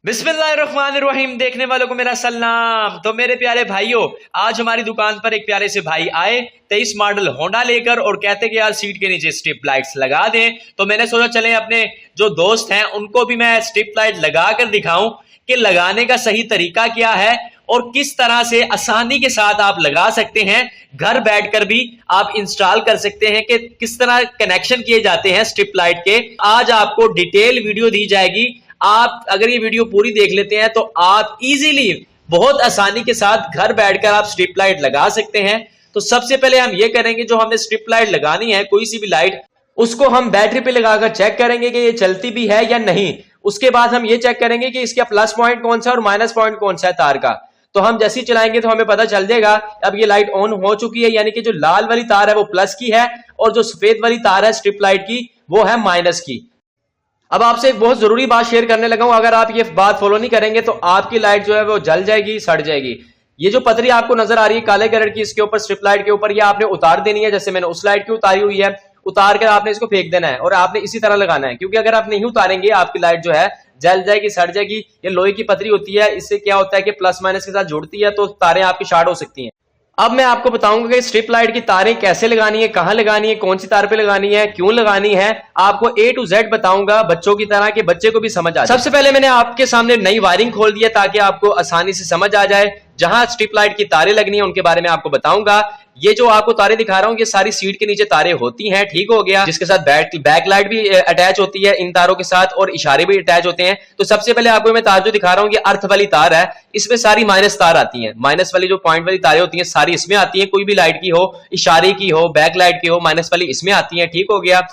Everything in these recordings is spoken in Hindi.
बिस्मिल्लाहिर्रहमानिर्रहीम। देखने वालों को मेरा सलाम। तो मेरे प्यारे भाइयों, आज हमारी दुकान पर एक प्यारे से भाई आए 23 मॉडल होंडा लेकर और कहते कि यार सीट के नीचे स्ट्रिप लाइट्स लगा दें। तो मैंने सोचा चलें अपने जो दोस्त हैं उनको भी मैं स्ट्रिप लाइट लगा कर दिखाऊं कि लगाने का सही तरीका क्या है और किस तरह से आसानी के साथ आप लगा सकते हैं। घर बैठकर भी आप इंस्टॉल कर सकते हैं कि किस तरह कनेक्शन किए जाते हैं स्ट्रिप लाइट के। आज आपको डिटेल वीडियो दी जाएगी। आप अगर ये वीडियो पूरी देख लेते हैं तो आप इजीली बहुत आसानी के साथ घर बैठकर आप स्ट्रिप लाइट लगा सकते हैं। तो सबसे पहले हम ये करेंगे, जो हमने स्ट्रिप लाइट लगानी है कोई सी भी लाइट, उसको हम बैटरी पे लगाकर चेक करेंगे कि ये चलती भी है या नहीं। उसके बाद हम ये चेक करेंगे कि इसका प्लस पॉइंट कौन सा और माइनस पॉइंट कौन सा है तार का। तो हम जैसे ही चलाएंगे तो हमें पता चल जाएगा अब ये लाइट ऑन हो चुकी है, यानी कि जो लाल वाली तार है वो प्लस की है और जो सफेद वाली तार है स्ट्रिप लाइट की वो है माइनस की। अब आपसे एक बहुत जरूरी बात शेयर करने लगा हूं, अगर आप ये बात फॉलो नहीं करेंगे तो आपकी लाइट जो है वो जल जाएगी, सड़ जाएगी। ये जो पतरी आपको नजर आ रही है काले कलर की, इसके ऊपर स्ट्रिप लाइट के ऊपर, ये आपने उतार देनी है। जैसे मैंने उस लाइट की उतारी हुई है, उतार कर आपने इसको फेंक देना है और आपने इसी तरह लगाना है, क्योंकि अगर आप नहीं उतारेंगे आपकी लाइट जो है जल जाएगी, सड़ जाएगी। ये लोहे की पतरी होती है, इससे क्या होता है कि प्लस माइनस के साथ जुड़ती है तो तारें आपकी शॉर्ट हो सकती हैं। अब मैं आपको बताऊंगा कि स्ट्रिप लाइट की तारें कैसे लगानी है, कहां लगानी है, कौन सी तार पे लगानी है, क्यों लगानी है। आपको A to Z बताऊंगा बच्चों की तरह, कि बच्चे को भी समझ आ जाए। सबसे पहले मैंने आपके सामने नई वायरिंग खोल दी है ताकि आपको आसानी से समझ आ जाए। जहां स्ट्रिप लाइट की तारें लगनी है उनके बारे में आपको बताऊंगा। ये जो आपको तारें दिखा रहा हूं ये सारी सीट के नीचे तारें होती हैं, ठीक हो गया, जिसके साथ बैक लाइट भी अटैच होती है इन तारों के साथ और इशारे भी अटैच होते हैं। तो सबसे पहले आपको मैं तार जो दिखा रहा हूं ये अर्थ वाली तार है, इसमें सारी माइनस तार आती हैं। माइनस वाली जो पॉइंट वाली तारें होती हैं सारी इसमें आती हैं, कोई भी लाइट की हो, इशारे की हो, बैक लाइट की हो, माइनस वाली इसमें आती है, ठीक हो गया।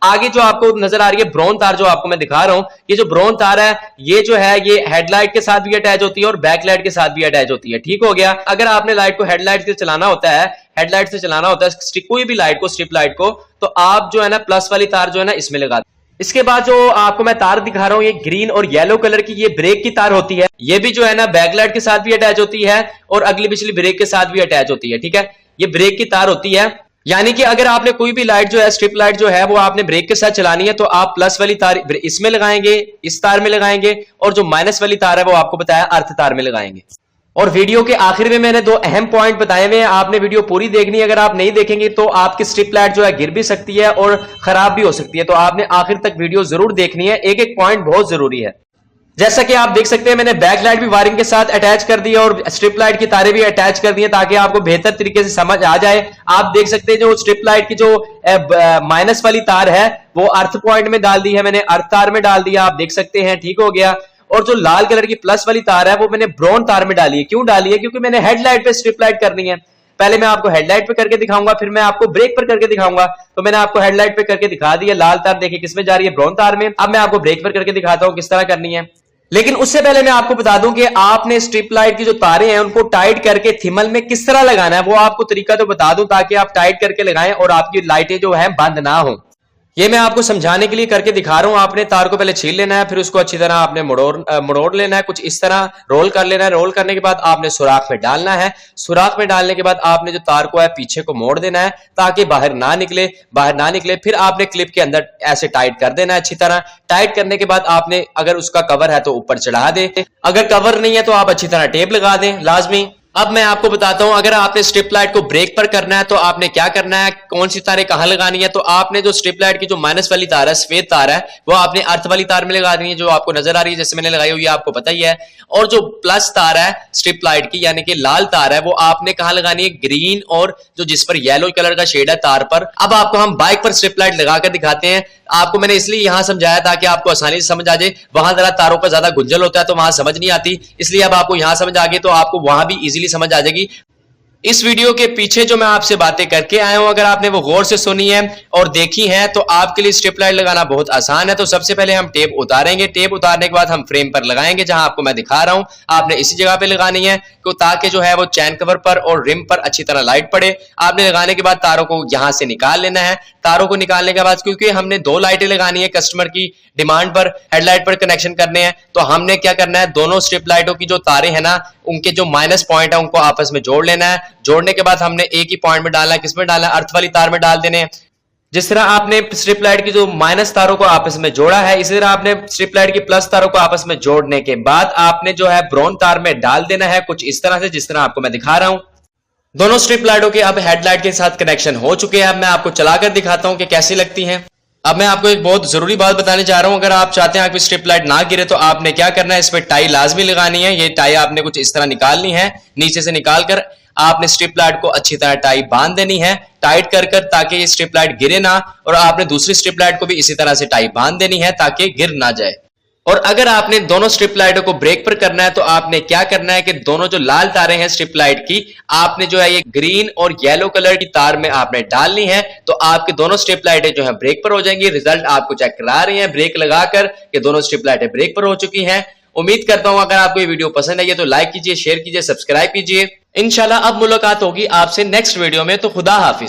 आगे जो आपको नजर आ रही है ब्राउन तार, जो आपको मैं दिखा रहा हूं, ये जो ब्राउन तार है ये जो है ये हेडलाइट के साथ भी अटैच होती है और बैकलाइट के साथ भी अटैच होती है, ठीक हो गया। अगर आपने लाइट को हेडलाइट से चलाना होता है, हेडलाइट से चलाना होता है कोई भी लाइट को, स्ट्रिप लाइट को, तो आप जो है ना प्लस वाली तार जो है ना इसमें लगा। इसके बाद जो आपको मैं तार दिखा रहा हूं ये ग्रीन और येलो कलर की, ये ब्रेक की तार होती है। ये भी जो है ना बैकलाइट के साथ भी अटैच होती है और अगली पिछली ब्रेक के साथ भी अटैच होती है, ठीक है। ये ब्रेक की तार होती है, यानी कि अगर आपने कोई भी लाइट जो है स्ट्रिप लाइट जो है वो आपने ब्रेक के साथ चलानी है तो आप प्लस वाली तार इसमें लगाएंगे, इस तार में लगाएंगे, और जो माइनस वाली तार है वो आपको बताया अर्थ तार में लगाएंगे। और वीडियो के आखिर में मैंने दो अहम पॉइंट बताए हुए हैं, आपने वीडियो पूरी देखनी है। अगर आप नहीं देखेंगे तो आपकी स्ट्रिप लाइट जो है गिर भी सकती है और खराब भी हो सकती है, तो आपने आखिर तक वीडियो जरूर देखनी है। एक एक पॉइंट बहुत जरूरी है। जैसा कि आप देख सकते हैं मैंने बैक लाइट भी वायरिंग के साथ अटैच कर दी है और स्ट्रिप लाइट की तारें भी अटैच कर दी है ताकि आपको बेहतर तरीके से समझ आ जाए। आप देख सकते हैं जो स्ट्रिप लाइट की जो माइनस वाली तार है वो अर्थ पॉइंट में डाल दी है, मैंने अर्थ तार में डाल दिया, आप देख सकते हैं, ठीक हो गया। और जो लाल कलर की प्लस वाली तार है वो मैंने ब्राउन तार में डाली है। क्यों डाली है? क्योंकि मैंने हेडलाइट पे स्ट्रिप लाइट करनी है। पहले मैं आपको हेडलाइट पे करके दिखाऊंगा, फिर मैं आपको ब्रेक पर करके दिखाऊंगा। तो मैंने आपको हेडलाइट पे करके दिखा दी है, लाल तार देखिए किसमें जा रही है, ब्राउन तार में। अब मैं आपको ब्रेक पर करके दिखाता हूं किस तरह करनी है। लेकिन उससे पहले मैं आपको बता दूं कि आपने स्ट्रिप लाइट की जो तारें हैं उनको टाइट करके थिमल में किस तरह लगाना है वो आपको तरीका तो बता दूं ताकि आप टाइट करके लगाएं और आपकी लाइटें जो है बंद ना हो। ये मैं आपको समझाने के लिए करके दिखा रहा हूं। आपने तार को पहले छील लेना है, फिर उसको अच्छी तरह आपने मड़ोड़ लेना है, कुछ इस तरह रोल कर लेना है। रोल करने के बाद आपने सुराख में डालना है। सुराख में डालने के बाद आपने जो तार को है पीछे को मोड़ देना है ताकि बाहर ना निकले। फिर आपने क्लिप के अंदर ऐसे टाइट कर देना है अच्छी तरह। टाइट करने के बाद आपने अगर उसका कवर है तो ऊपर चढ़ा दे, अगर कवर नहीं है तो आप अच्छी तरह टेप लगा दें लाजमी। अब मैं आपको बताता हूं, अगर आपने स्ट्रिप लाइट को ब्रेक पर करना है तो आपने क्या करना है, कौन सी तारें कहां लगानी है। तो आपने जो स्ट्रिप लाइट की जो माइनस वाली तार है, सफेद तार है, वो आपने अर्थ वाली तार में लगा दी है, जो आपको नजर आ रही है जैसे मैंने लगाई हुई है, आपको पता ही है। और जो प्लस तार है स्ट्रिप लाइट की, यानी कि लाल तार है, वो आपने कहां लगानी है, ग्रीन और जो जिस पर येलो कलर का शेड है तार पर। अब आपको हम बाइक पर स्ट्रिप लाइट लगाकर दिखाते हैं। आपको मैंने इसलिए यहां समझाया ताकि आपको आसानी से समझ आ जाए। वहां जरा तारों का ज्यादा गुंजल होता है तो वहां समझ नहीं आती, इसलिए अब आपको यहां समझ आ गई तो आपको वहां भी इजीली समझ आ जाएगी। इस वीडियो के पीछे जो मैं आपसे बातें करके आया हूं, अगर आपने वो गौर से सुनी है और देखी है तो आपके लिए स्ट्रिप लाइट लगाना बहुत आसान है। तो सबसे पहले हम टेप उतारेंगे, टेप उतारने के बाद हम फ्रेम पर लगाएंगे जहां आपको मैं दिखा रहा हूं। आपने इसी जगह पे लगानी है ताकि जो है वो चैन कवर पर और रिम पर अच्छी तरह लाइट पड़े। आपने लगाने के बाद तारों को यहां से निकाल लेना है। तारों को निकालने के बाद क्योंकि हमने दो लाइटें लगानी है कस्टमर की डिमांड पर, हेडलाइट पर कनेक्शन करने हैं, तो हमने क्या करना है, दोनों स्ट्रिप लाइटों की जो तारें हैं ना उनके जो माइनस पॉइंट है उनको आपस में जोड़ लेना है। जोड़ने के बाद हमने एक ही पॉइंट में डालना है, किसमें डालना है, अर्थ वाली तार में डाल देने हैं। जिस तरह आपने स्ट्रिप लाइट की जो माइनस तारों को आपस में जोड़ा है, इसी तरह आपने स्ट्रिप लाइट की प्लस तारों को आपस में जोड़ने के बाद आपने जो है ब्रॉन्ज तार में डाल देना है, कुछ इस तरह से जिस तरह आपको मैं दिखा रहा हूं। दोनों स्ट्रिप लाइटों के अब हेडलाइट के साथ कनेक्शन हो चुके हैं। अब मैं आपको चलाकर दिखाता हूं कि कैसी लगती हैं। अब मैं आपको एक बहुत जरूरी बात बताने जा रहा हूं। अगर आप चाहते हैं आपकी स्ट्रिप लाइट ना गिरे तो आपने क्या करना है, इस पे टाई लाजमी लगानी है। ये टाई आपने कुछ इस तरह निकालनी है, नीचे से निकालकर आपने स्ट्रिप लाइट को अच्छी तरह टाई बांध देनी है, टाइट कर ताकि ये स्ट्रिप लाइट गिरे ना, और आपने दूसरी स्ट्रिप लाइट को भी इसी तरह से टाई बांध देनी है ताकि गिर ना जाए। और अगर आपने दोनों स्ट्रिप लाइटों को ब्रेक पर करना है तो आपने क्या करना है कि दोनों जो लाल तारें हैं स्ट्रिप लाइट की, आपने जो है ये ग्रीन और येलो कलर की तार में आपने डालनी है, तो आपकी दोनों स्ट्रिप लाइटें जो है ब्रेक पर हो जाएंगी। रिजल्ट आपको चेक करा रही हैं ब्रेक लगाकर कि दोनों स्ट्रिप लाइटें ब्रेक पर हो चुकी हैं। उम्मीद करता हूं अगर आपको ये वीडियो पसंद आई है तो लाइक कीजिए, शेयर कीजिए, सब्सक्राइब कीजिए। इंशाल्लाह अब मुलाकात होगी आपसे नेक्स्ट वीडियो में, तो खुदा हाफिज।